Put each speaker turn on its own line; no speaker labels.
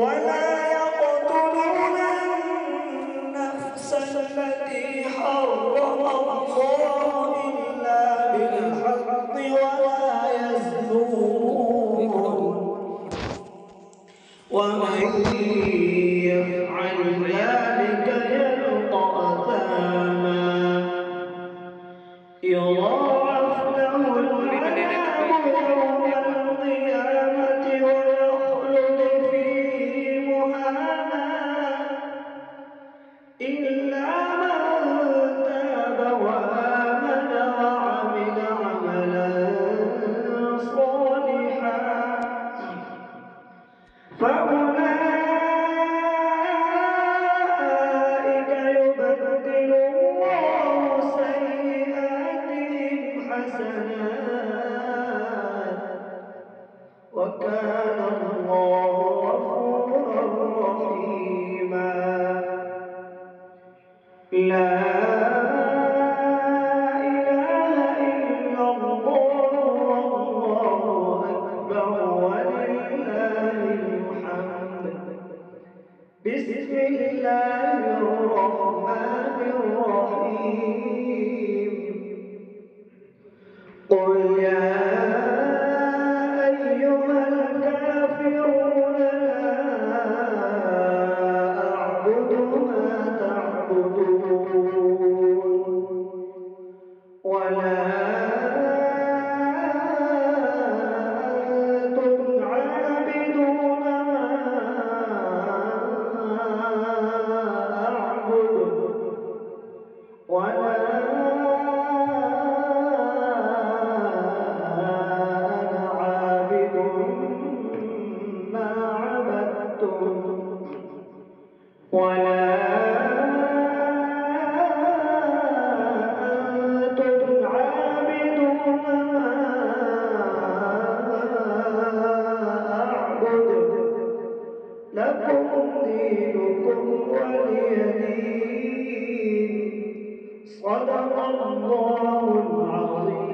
ولا يقتلون النفس التي حرم الله إلا بالحق ولا يزنون ومن يفعل ذلك يلقى أثاما يضاعف له العذاب يوم القيامة ويخلد فيه مهانا إلا من تاب وآمن وعمل عملا صالحا فأولئك يبدل الله سيئاتهم حسنات وكان الله غفورا رحيما لا إله إلا الله والله أكبر ولله الحمد بسم الله الرحمن الرحيم قل يا أيها الكافرون لا أعبد ما تعبدون ولا أنتم عابدون ما أعبد ولا أنا عابد ما عبدتم ولا أنتم عابدون ما أعبد لكم دينكم ولي دين صدق الله العظيم.